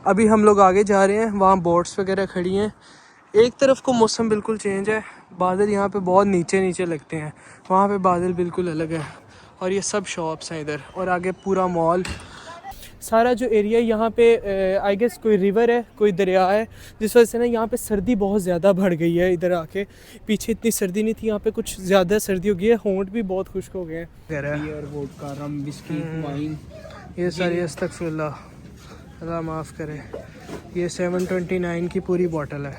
अभी हम लोग आगे जा रहे हैं, वहाँ बोट्स वगैरह खड़ी हैं। एक तरफ को मौसम बिल्कुल चेंज है, बादल यहाँ पे बहुत नीचे नीचे लगते हैं, वहाँ पे बादल बिल्कुल अलग है। और ये सब शॉप्स हैं इधर, और आगे पूरा मॉल। सारा जो एरिया यहाँ पे आई गेस कोई रिवर है, कोई दरिया है, जिस वजह से ना यहाँ पे सर्दी बहुत ज़्यादा बढ़ गई है। इधर आके पीछे इतनी सर्दी नहीं थी, यहाँ पे कुछ ज़्यादा सर्दी हो गई है। होंठ भी बहुत खुश्क हो गए हैं। बियर, वोडका, रम, विस्की, वाइन, ये सारी अस्तगफिरुल्लाह, अल्लाह माफ़ करे। ये 729 की पूरी बॉटल है।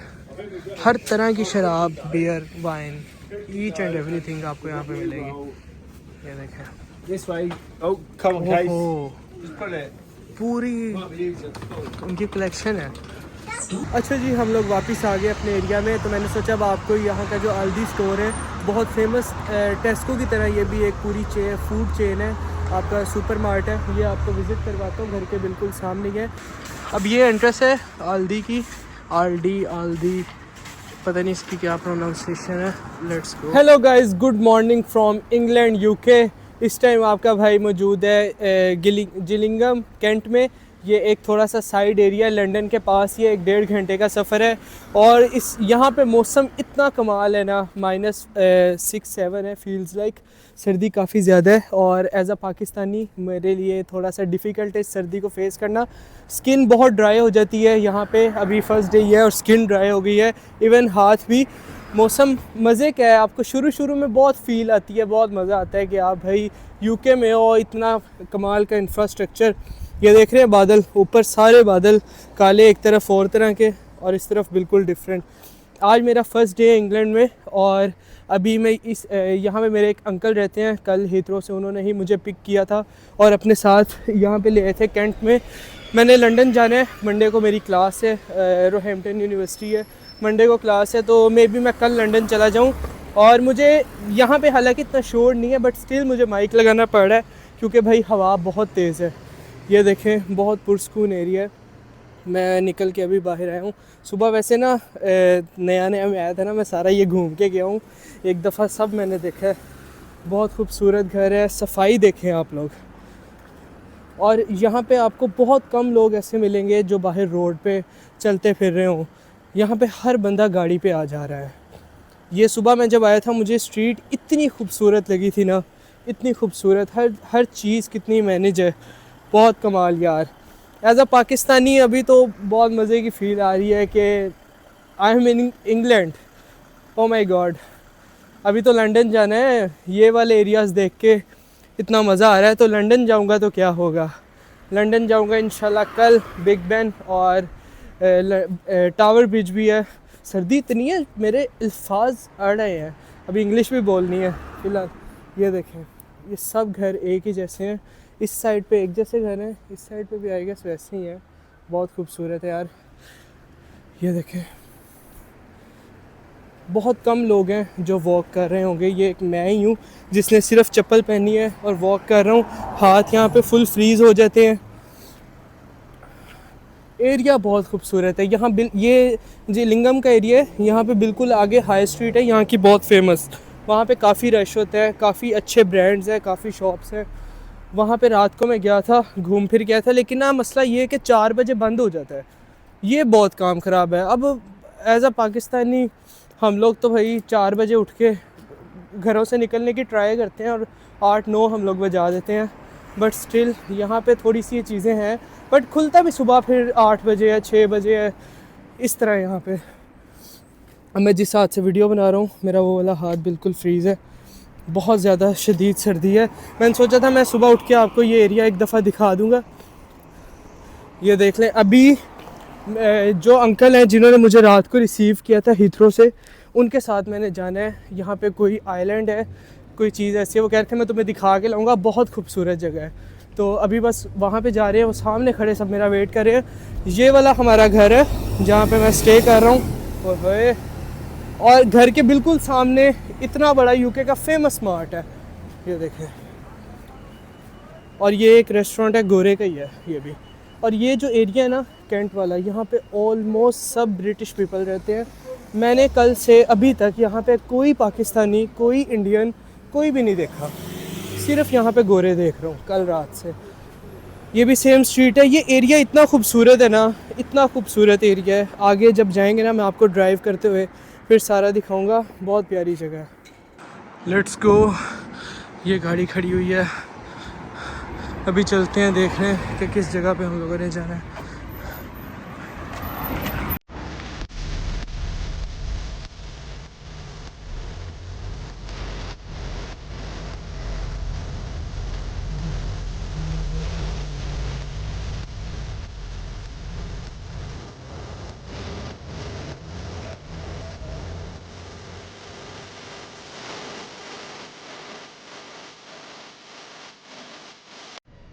हर तरह की शराब, beer, wine, each and everything आपको यहाँ पे मिलेगी। ये देखें, This way. Oh, come on, guys. ओहो, Just pull it. पूरी Can't believe it. उनकी कलेक्शन है। अच्छा जी, हम लोग वापस आ गए अपने एरिया में, तो मैंने सोचा अब आपको यहाँ का जो अल्दी स्टोर है, बहुत फेमस टेस्को की तरह ये भी एक पूरी फूड चेन है, आपका सुपर मार्ट है, ये आपको विज़िट करवाता हूँ। घर के बिल्कुल सामने है। अब ये एंट्रेंस है अल्दी की, आल्दी, पता नहीं इसकी क्या प्रोनाउंसिएशन है। Let's go. Hello guys, good morning from England, UK. इस टाइम आपका भाई मौजूद है जिलिंगम, कैंट में। ये एक थोड़ा सा साइड एरिया, लंदन के पास, ये 1.5 घंटे का सफ़र है। और इस यहाँ पे मौसम इतना कमाल है ना, -6-7 है, फील्स लाइक सर्दी काफ़ी ज़्यादा है। और एज़ अ पाकिस्तानी मेरे लिए थोड़ा सा डिफ़िकल्ट है सर्दी को फेस करना। स्किन बहुत ड्राई हो जाती है यहाँ पे, अभी फर्स्ट डे है और स्किन ड्राई हो गई है, इवन हाथ भी। मौसम मज़े का है, आपको शुरू में बहुत फ़ील आती है, बहुत मज़ा आता है कि आप भाई यूके में हो, इतना कमाल का इंफ्रास्ट्रक्चर। ये देख रहे हैं बादल, ऊपर सारे बादल काले, एक तरफ और तरह के और इस तरफ बिल्कुल डिफरेंट। आज मेरा फ़र्स्ट डे है इंग्लैंड में, और अभी मैं यहाँ पे मेरे एक अंकल रहते हैं, कल हीथ्रो से उन्होंने ही मुझे पिक किया था और अपने साथ यहाँ पे ले आए थे कैंट में। मैंने लंदन जाना है, मंडे को मेरी क्लास है, रोहैम्पटन यूनिवर्सिटी है, मंडे को क्लास है, तो मे बी मैं कल लंदन चला जाऊँ। और मुझे यहाँ पे हालांकि इतना शोर नहीं है, बट स्टिल मुझे माइक लगाना पड़ रहा है क्योंकि भाई हवा बहुत तेज़ है। ये देखें, बहुत पुरस्कून एरिया है। मैं निकल के अभी बाहर आया हूँ। सुबह वैसे ना नया मैं आया था ना, मैं सारा ये घूम के गया हूँ, एक दफ़ा सब मैंने देखा है। बहुत खूबसूरत घर है, सफाई देखें आप लोग। और यहाँ पे आपको बहुत कम लोग ऐसे मिलेंगे जो बाहर रोड पे चलते फिर रहे हों। यहाँ पे हर बंदा गाड़ी पे आ जा रहा है। ये सुबह मैं जब आया था, मुझे स्ट्रीट इतनी खूबसूरत लगी थी ना, इतनी खूबसूरत, हर चीज़ कितनी मैनेज है, बहुत कमाल यार। एज़ अ पाकिस्तानी अभी तो बहुत मज़े की फ़ील आ रही है कि I am in England. Oh my God, अभी तो लंदन जाना है। ये वाले एरियाज़ देख के इतना मज़ा आ रहा है, तो लंदन जाऊंगा तो क्या होगा। लंदन जाऊंगा इंशाल्लाह कल, बिग बैन और टावर ब्रिज भी है। सर्दी इतनी है, मेरे अल्फाज अड़ रहे हैं, अभी इंग्लिश भी बोलनी है फ़िलहाल। ये देखें, ये सब घर एक ही जैसे हैं। इस साइड पे एक जैसे घर हैं, इस साइड पे भी आई गेस वैसे ही हैं। बहुत खूबसूरत है यार। ये देखें, बहुत कम लोग हैं जो वॉक कर रहे होंगे। ये एक मैं ही हूँ जिसने सिर्फ चप्पल पहनी है और वॉक कर रहा हूँ। हाथ यहाँ पे फुल फ्रीज़ हो जाते हैं। एरिया बहुत खूबसूरत है यहाँ। ये जिलिंगम का एरिया है, यहाँ पे बिल्कुल आगे हाई स्ट्रीट है यहाँ की, बहुत फेमस। वहाँ पे काफ़ी रश होता है, काफ़ी अच्छे ब्रांड्स हैं, काफ़ी शॉप्स हैं। वहाँ पे रात को मैं गया था, घूम फिर गया था, लेकिन ना मसला ये है कि 4 बजे बंद हो जाता है। ये बहुत काम ख़राब है। अब एज़ अ पाकिस्तानी हम लोग तो भाई 4 बजे उठ के घरों से निकलने की ट्राई करते हैं और 8-9 हम लोग बजा देते हैं, बट स्टिल यहाँ पे थोड़ी सी ये चीज़ें हैं। बट खुलता भी सुबह फिर 8 बजे है, 6 बजे है, इस तरह यहाँ पे। अब मैं जिस हाथ से वीडियो बना रहा हूँ, मेरा वो वाला हाथ बिल्कुल फ्रीज़ है, बहुत ज़्यादा शदीद सर्दी है। मैंने सोचा था मैं सुबह उठ के आपको ये एरिया एक दफ़ा दिखा दूँगा। ये देख लें, अभी जो अंकल हैं जिन्होंने मुझे रात को रिसीव किया था हीथ्रो से, उनके साथ मैंने जाना है। यहाँ पे कोई आइलैंड है, कोई चीज़ ऐसी है, वो कह रहे थे मैं तुम्हें दिखा के लाऊंगा, बहुत खूबसूरत जगह है। तो अभी बस वहाँ पे जा रहे हैं, वो सामने खड़े सब मेरा वेट कर रहे हैं। ये वाला हमारा घर है जहाँ पे मैं स्टे कर रहा हूँ। और घर के बिल्कुल सामने इतना बड़ा यूके का फेमस मार्ट है, ये देखें। और ये एक रेस्टोरेंट है, गोरे का ही है ये भी। और ये जो एरिया है ना कैंट वाला, यहाँ पे ऑलमोस्ट सब ब्रिटिश पीपल रहते हैं। मैंने कल से अभी तक यहाँ पे कोई पाकिस्तानी, कोई इंडियन, कोई भी नहीं देखा। सिर्फ यहाँ पे गोरे देख रहा हूँ कल रात से। ये भी सेम स्ट्रीट है। ये एरिया इतना खूबसूरत है ना, इतना खूबसूरत एरिया है। आगे जब जाएंगे ना मैं आपको ड्राइव करते हुए फिर सारा दिखाऊंगा। बहुत प्यारी जगह है। Let's go. ये गाड़ी खड़ी हुई है, अभी चलते हैं देख रहे हैं कि किस जगह पे हम लोगों ने जाना है।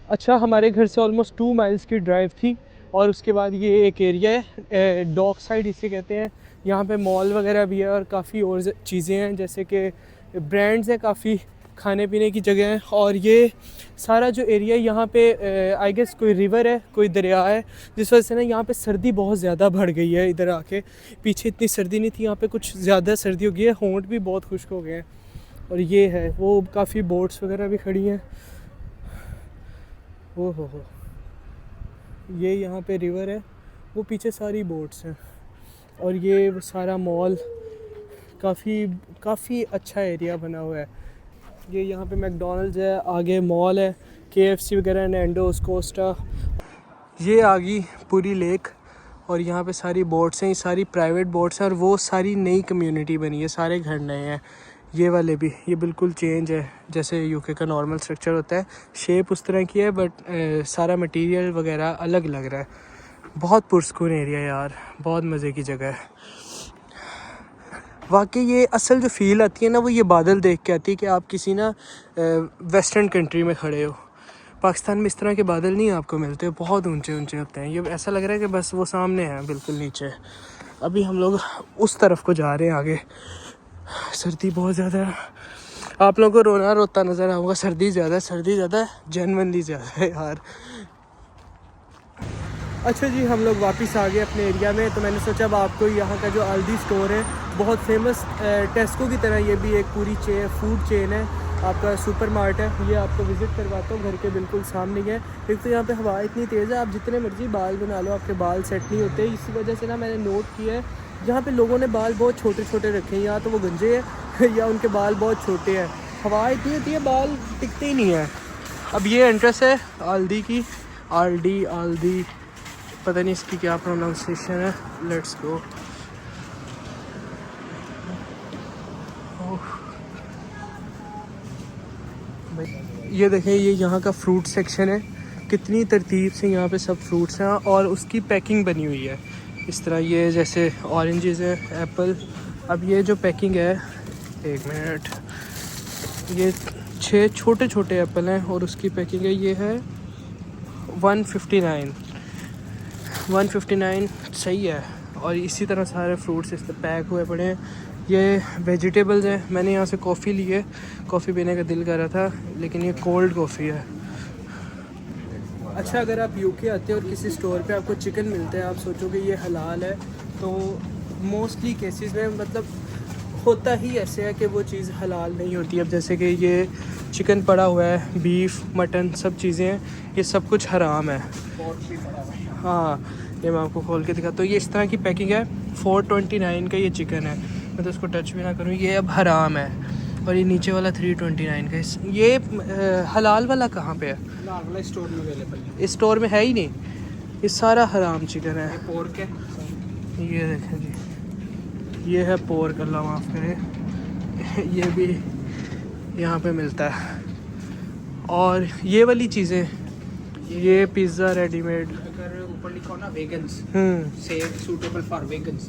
अच्छा, हमारे घर से ऑलमोस्ट 2 माइल्स की ड्राइव थी और उसके बाद ये एक एरिया है, डॉक साइड इसे कहते हैं। यहाँ पे मॉल वगैरह भी है और काफ़ी और चीज़ें हैं, जैसे कि ब्रांड्स हैं, काफ़ी खाने पीने की जगह है। और ये सारा जो एरिया यहाँ पे आई गेस कोई रिवर है, कोई दरिया है, जिस वजह से ना यहाँ पे सर्दी बहुत ज़्यादा बढ़ गई है। इधर आके पीछे इतनी सर्दी नहीं थी, यहाँ पे कुछ ज़्यादा सर्दी हो गई है। होंठ भी बहुत खुश्क हो गए हैं। और ये है वो, काफ़ी बोट्स वगैरह भी खड़ी हैं। ओ हो, ये यहाँ पे रिवर है, वो पीछे सारी बोट्स हैं। और ये वो सारा मॉल, काफ़ी अच्छा एरिया बना हुआ है। ये यहाँ पे मैकडॉनल्ड्स है, आगे मॉल है, KFC वगैरह, नैंडोस, कोस्टा। ये आ गई पूरी लेक और यहाँ पे सारी बोट्स हैं, ये सारी प्राइवेट बोट्स हैं और वो सारी नई कम्युनिटी बनी है, सारे घर नए हैं। ये वाले भी, ये बिल्कुल चेंज है, जैसे यूके का नॉर्मल स्ट्रक्चर होता है, शेप उस तरह की है बट सारा मटेरियल वगैरह अलग लग रहा है। बहुत पुरस्कून एरिया यार, बहुत मज़े की जगह है वाकई। ये असल जो फ़ील आती है ना, वो ये बादल देख के आती है कि आप किसी ना वेस्टर्न कंट्री में खड़े हो। पाकिस्तान में इस तरह के बादल नहीं आपको मिलते, बहुत ऊंचे ऊंचे होते हैं। ये ऐसा लग रहा है कि बस वो सामने है, बिल्कुल नीचे। अभी हम लोग उस तरफ को जा रहे हैं आगे। सर्दी बहुत ज़्यादा है, आप लोगों को रोना रोता नज़र आऊँगा। सर्दी ज़्यादा है, जेन्युइनली ज़्यादा है यार। अच्छा जी, हम लोग वापस आ गए अपने एरिया में, तो मैंने सोचा अब आपको यहाँ का जो अल्दी स्टोर है, बहुत फेमस, टेस्को की तरह ये भी एक पूरी फूड चेन है, आपका सुपर मार्ट है। ये आपको विज़िट करवाता हूँ, घर के बिल्कुल सामने है। एक तो यहाँ पे हवा इतनी तेज़ है, आप जितने मर्जी बाल बना लो, आपके बाल सेट नहीं होते। इसी वजह से ना मैंने नोट किया है, जहाँ पे लोगों ने बाल बहुत छोटे छोटे रखे हैं, या तो वो गंजे हैं या उनके बाल बहुत छोटे हैं। हवा इतनी होती है, बाल टिकते ही नहीं है। अब ये एंट्रेंस है आल्दी की, आल्दी, पता नहीं इसकी क्या प्रोनाउंसिएशन है। Let's go. ये देखें, ये यहाँ का फ्रूट सेक्शन है। कितनी तरतीब से यहाँ पे सब फ्रूट्स हैं और उसकी पैकिंग बनी हुई है इस तरह। ये जैसे ऑरेंजेस हैं, एप्पल। अब ये जो पैकिंग है, एक मिनट, ये 6 छोटे छोटे एप्पल हैं और उसकी पैकिंग है, ये है 159 सही है। और इसी तरह सारे फ्रूट्स इस तरह पैक हुए पड़े हैं। ये वेजिटेबल्स हैं। मैंने यहाँ से कॉफ़ी ली है, कॉफ़ी पीने का दिल कर रहा था, लेकिन ये कोल्ड कॉफ़ी है। अच्छा, अगर आप यूके आते हैं और किसी स्टोर पे आपको चिकन मिलता है, आप सोचोगे ये हलाल है, तो मोस्टली केसेस में मतलब होता ही ऐसे है कि वो चीज़ हलाल नहीं होती। अब जैसे कि ये चिकन पड़ा हुआ है, बीफ, मटन, सब चीज़ें हैं, ये सब कुछ हराम है। हाँ, ये मैं आपको खोल के दिखाता हूँ। ये इस तरह की पैकिंग है, 429 का ये चिकन है। मैं तो इसको टच भी ना करूँ, ये अब हराम है। और ये नीचे वाला 329 का। ये हलाल वाला कहाँ पे है? वाला स्टोर में अवेलेबल है। इस स्टोर में है ही नहीं, ये सारा हराम चिकन है। पोर्क है, ये देखें जी, ये है पोर्क, अल्लाह माफ़ करे। ये भी यहाँ पे मिलता है। और ये वाली चीज़ें, ये पिज़्ज़ा रेडीमेड, अगर ऊपर लिखा हो ना वेगन्स, से सूटेबल फॉर वेगन्स,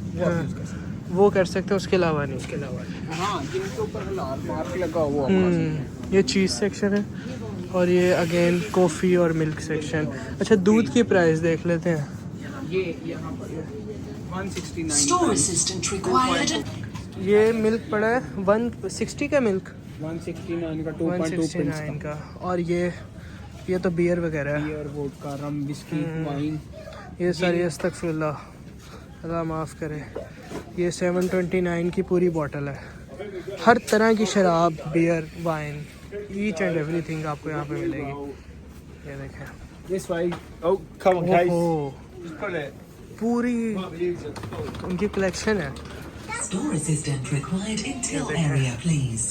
वो कर सकते हैं, उसके अलावा नहीं। उसके अलावा हाँ, जिनके ऊपर हलाल मार्क लगा हुआ वो। ये चीज़ सेक्शन है और ये अगेन कॉफ़ी और मिल्क सेक्शन। अच्छा, दूध की प्राइस देख लेते हैं। ये यहाँ पर 169। Store assistant required. ये मिल्क पड़ा है 160 का मिल्क, 169 का 2.2 169 का। और ये तो बियर वगैरह है। बियर, वोडका, रम, विस्की, वाइन। ये सारी अस्तगफिरुल्लाह, अल्लाह माफ़ करे। ये 729 की पूरी बोतल है। हर तरह की शराब, beer, wine, each and everything आपको यहाँ पे मिलेगी। ये देखें, This way. Oh, come on, guys. ओहो, Just put it. पूरी Might be easier to pull. उनकी कलेक्शन है। Store assistant required in till area, please.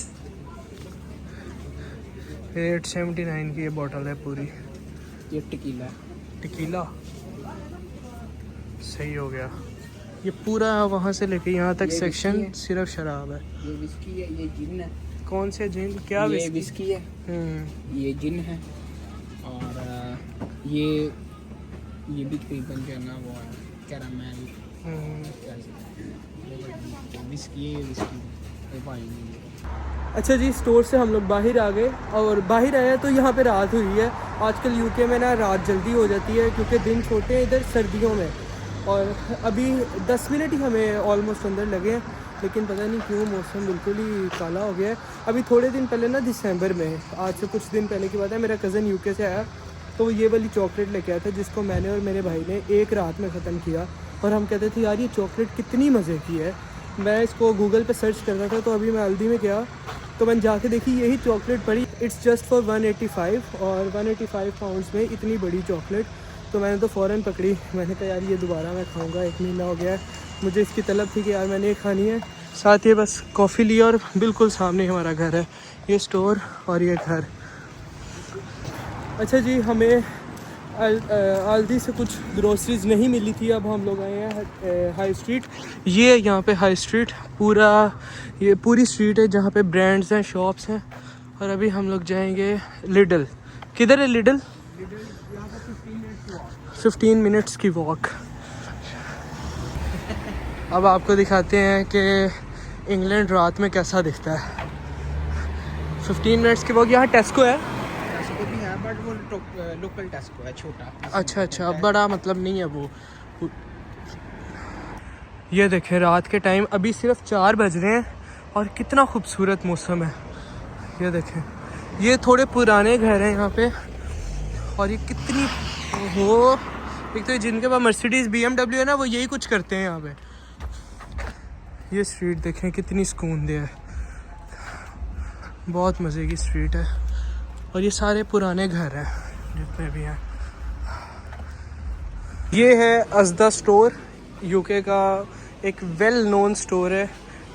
879 की ये बॉटल है पूरी। ये टीकीला टीकीला सही हो गया। ये पूरा वहाँ से लेके यहाँ तक ये सेक्शन विस्की है। सिर्फ शराब है। ये विस्की है, ये जिन है, कौन से जिन क्या ये विस्की? विस्की है, ये जिन है, और ये भी तकरीबन जो है ना वो है कैरामेल, विस्की है, ये विस्की ये वाइन है। अच्छा जी, स्टोर से हम लोग बाहर आ गए और बाहर आया तो यहाँ पे रात हुई है। आजकल यूके में ना रात जल्दी हो जाती है क्योंकि दिन छोटे हैं इधर सर्दियों में, और अभी 10 मिनट ही हमें ऑलमोस्ट अंदर लगे हैं, लेकिन पता नहीं क्यों मौसम बिल्कुल ही काला हो गया है। अभी थोड़े दिन पहले ना दिसंबर में, आज से कुछ दिन पहले की बात है, मेरा कज़न यूके से आया तो वो ये वाली चॉकलेट लेके आया था जिसको मैंने और मेरे भाई ने एक रात में ख़त्म किया। और हम कहते थे यार ये चॉकलेट कितनी मज़े की है। मैं इसको गूगल पे सर्च कर रहा था तो अभी मैं हल्दी में गया तो मैंने जाके देखी यही चॉकलेट पड़ी। इट्स जस्ट फॉर 185 और 185 पाउंड्स में इतनी बड़ी चॉकलेट। तो मैंने तो फ़ौरन पकड़ी। मैंने कहा यार ये दोबारा मैं खाऊंगा, 1 महीना हो गया है मुझे इसकी तलब थी कि यार मैंने ये खानी है। साथ ही बस कॉफ़ी लिया और बिल्कुल सामने हमारा घर है, ये स्टोर और ये घर। अच्छा जी, हमें आल्दी से कुछ ग्रोसरीज नहीं मिली थी। अब हम लोग आए हैं हाई स्ट्रीट। ये यहाँ पे हाई स्ट्रीट पूरा, ये पूरी स्ट्रीट है जहाँ पे ब्रांड्स हैं, शॉप्स हैं। और अभी हम लोग जाएंगे लिडल। किधर है लिडल? 15 मिनट्स की वॉक। अब आपको दिखाते हैं कि इंग्लैंड रात में कैसा दिखता है। 15 मिनट्स की वॉक। यहाँ टेस्को है। टेस्को भी है बट वो लोकल टेस्को है, छोटा। अच्छा अच्छा, बड़ा मतलब नहीं है वो। ये देखें रात के टाइम, अभी सिर्फ 4 बज रहे हैं और कितना खूबसूरत मौसम है। ये देखें, ये थोड़े पुराने घर हैं यहाँ पे और ये कितनी हो, एक तो जिनके पास मर्सिडीज़ BMW है ना वो यही कुछ करते हैं यहाँ पे। ये स्ट्रीट देखें कितनी सुकून दे है, बहुत मज़े की स्ट्रीट है। और ये सारे पुराने घर हैं जितने भी हैं। ये है अज़दा स्टोर, यूके का एक वेल नोन स्टोर है।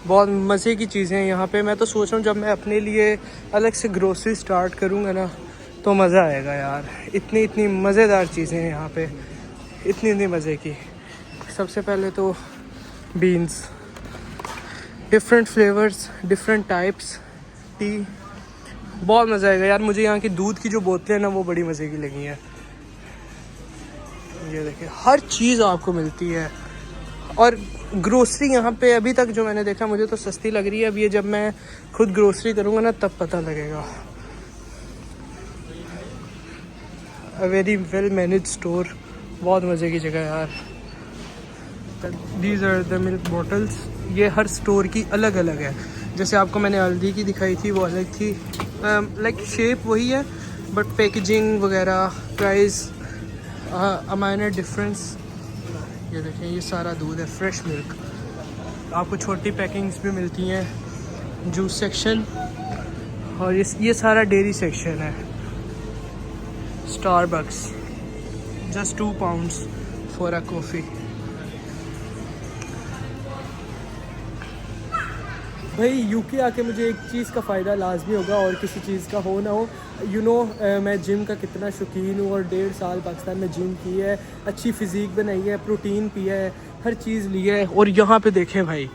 बहुत मज़े की चीज़ें हैं यहाँ पे। मैं तो सोच रहा हूँ जब मैं अपने लिए अलग से ग्रोसरी स्टार्ट करूँगा ना तो मज़ा आएगा यार। इतनी इतनी मज़ेदार चीज़ें हैं यहाँ पे, इतनी मज़े की। सबसे पहले तो beans, different flavours, different types, T, बहुत मज़ा आएगा यार। मुझे यहाँ की दूध की जो बोतलें हैं ना वो बड़ी मज़े की लगी हैं। ये देखिए हर चीज़ आपको मिलती है। और ग्रोसरी यहाँ पे अभी तक जो मैंने देखा मुझे तो सस्ती लग रही है। अब ये जब मैं खुद ग्रोसरी करूँगा ना तब पता लगेगा। A very well manage store, बहुत मज़े की जगह यार। These are the milk bottles. ये हर स्टोर की अलग अलग है। जैसे आपको मैंने हल्दी की दिखाई थी वो अलग थी, लाइक शेप वही है बट पैकेजिंग वगैरह, प्राइस अ माइनर डिफरेंस। ये देखें ये सारा दूध है, फ्रेश मिल्क। आपको छोटी पैकिंग्स भी मिलती हैं, जूस सेक्शन। और ये सारा डेयरी सेक्शन है। Starbucks just 2 pounds for a coffee. भाई यूके आके मुझे एक चीज़ का फ़ायदा लाजमी होगा और किसी चीज़ का हो ना हो। मैं जिम का कितना शौकीन हूँ और 1.5 साल पाकिस्तान में जिम की है, अच्छी फ़िज़ीक बनाई है, प्रोटीन पिया है, हर चीज़ ली है। और यहाँ पे देखें भाई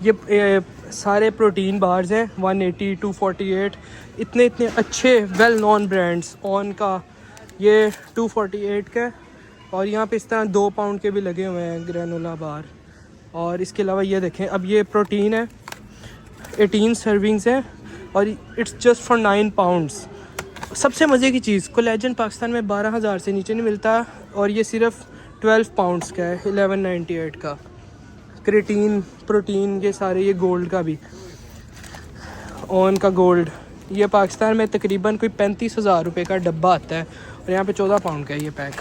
ये सारे प्रोटीन बार्स हैं, 180, 248, इतने अच्छे वेल नोन ब्रांड्स। ऑन का ये 248 का, और यहाँ पे इस तरह 2 पाउंड के भी लगे हुए हैं ग्रेनोला बार। और इसके अलावा ये देखें, अब ये प्रोटीन है, 18 सर्विंग्स है और इट्स जस्ट फॉर 9 पाउंड्स। सबसे मज़े की चीज़, कोलेजन पाकिस्तान में 12,000 से नीचे नहीं मिलता और ये सिर्फ 12 पाउंड्स का है, 1198 का। क्रेटीन, प्रोटीन, ये सारे, ये गोल्ड का भी, ऑन का गोल्ड, ये पाकिस्तान में तकरीबन कोई 35,000 रुपये का डब्बा आता है और यहाँ पे 14 पाउंड का है ये पैक।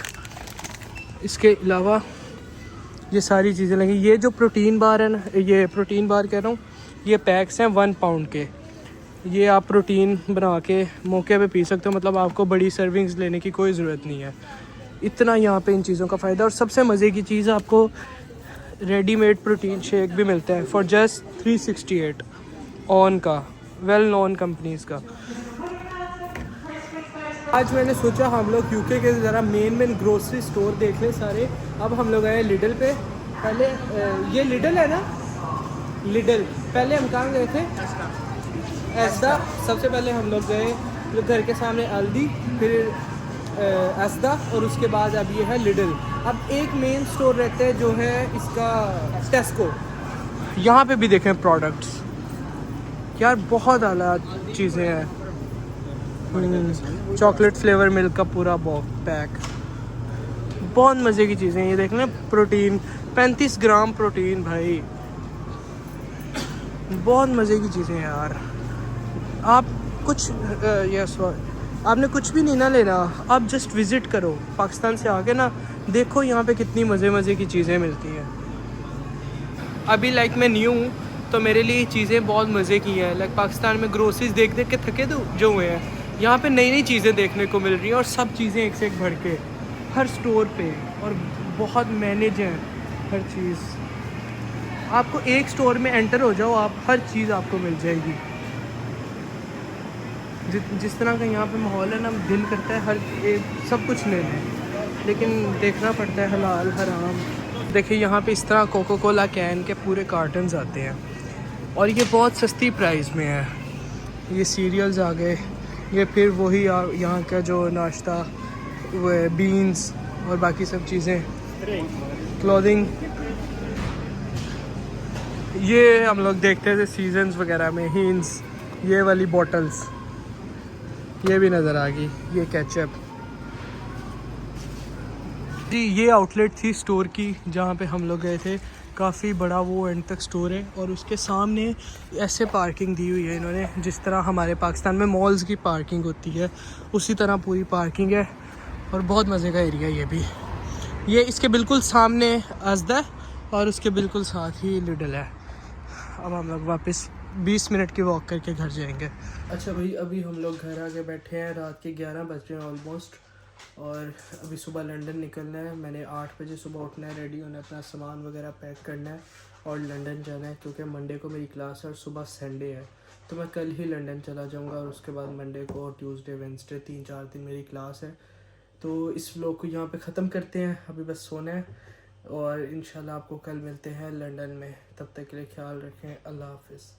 इसके अलावा ये सारी चीज़ें लगी। ये जो प्रोटीन बार है ना, ये प्रोटीन बार कह रहा हूँ, ये पैक्स हैं 1 पाउंड के। ये आप प्रोटीन बना के मौके पे पी सकते हो, मतलब आपको बड़ी सर्विंग्स लेने की कोई ज़रूरत नहीं है। इतना यहाँ पे इन चीज़ों का फ़ायदा। और सबसे मज़े की चीज़, आपको रेडीमेड प्रोटीन शेक भी मिलता है फॉर जस्ट 368 ऑन का, वेल नोन कंपनीज़ का। आज मैंने सोचा हम लोग यूके के ज़रा मेन ग्रोसरी स्टोर देख लें सारे। अब हम लोग आए लिडल पे। पहले ये लिडल है ना, लिडल। पहले हम कहाँ गए थे? एस्दा। सबसे पहले हम लोग गए घर के सामने अल्दी, फिर एस्दा, और उसके बाद अब ये है लिडल। अब एक मेन स्टोर रहता है जो है इसका टेस्को। यहाँ पे भी देखें प्रोडक्ट्स, यार बहुत आला चीज़ें हैं। चॉकलेट फ्लेवर मिल्क का पूरा पैक, बहुत मज़े की चीज़ें हैं। ये देखना, प्रोटीन 35 ग्राम प्रोटीन, भाई बहुत मज़े की चीज़ें हैं यार। आप कुछ आपने कुछ भी नहीं ना लेना, आप जस्ट विज़िट करो पाकिस्तान से आके ना, देखो यहाँ पे कितनी मज़े की चीज़ें मिलती हैं। अभी लाइक मैं न्यू हूँ तो मेरे लिए चीज़ें बहुत मज़े की हैं। लाइक पाकिस्तान में ग्रोसरीज देख के थके जो हुए हैं, यहाँ पे नई चीज़ें देखने को मिल रही हैं, और सब चीज़ें एक से एक बढ़ के हर स्टोर पे, और बहुत मैनेज हैं हर चीज़। आपको एक स्टोर में एंटर हो जाओ, आप हर चीज़ आपको मिल जाएगी। जिस तरह का यहाँ पे माहौल है ना, दिल करता है हर एक सब कुछ ले लें, लेकिन देखना पड़ता है हलाल हराम। देखिए यहाँ पे इस तरह कोको कोला कैन के पूरे कार्टन्स आते हैं, और ये बहुत सस्ती प्राइस में है। ये सीरियल्स आ गए, ये फिर वही यहाँ का जो नाश्ता, वो बीन्स और बाकी सब चीज़ें, क्लोथिंग। ये हम लोग देखते थे सीजन्स वगैरह में, हीन्स, ये वाली बॉटल्स, ये भी नज़र आ गई, ये केचप। जी ये आउटलेट थी स्टोर की जहाँ पे हम लोग गए थे। काफ़ी बड़ा वो एंड तक स्टोर है, और उसके सामने ऐसे पार्किंग दी हुई है इन्होंने, जिस तरह हमारे पाकिस्तान में मॉल्स की पार्किंग होती है उसी तरह पूरी पार्किंग है, और बहुत मज़े का एरिया ये भी। ये इसके बिल्कुल सामने अज़दा और उसके बिल्कुल साथ ही लिडल है। अब हम लोग वापस 20 मिनट की वॉक करके घर जाएंगे। अच्छा भाई, अभी हम लोग घर आके बैठे हैं, रात के 11 बज रहे हैं ऑलमोस्ट, और अभी सुबह लंदन निकलना है। मैंने 8 बजे सुबह उठना है, रेडी होना है, अपना सामान वगैरह पैक करना है और लंदन जाना है, क्योंकि मंडे को मेरी क्लास है और सुबह संडे है। तो मैं कल ही लंदन चला जाऊंगा, और उसके बाद मंडे को और ट्यूसडे वेडनेसडे 3-4 दिन मेरी क्लास है। तो इस व्लॉग को यहाँ पे ख़त्म करते हैं, अभी बस सोना है, और इंशाल्लाह आपको कल मिलते हैं लंदन में। तब तक के लिए ख्याल रखें, अल्लाह हाफिज़।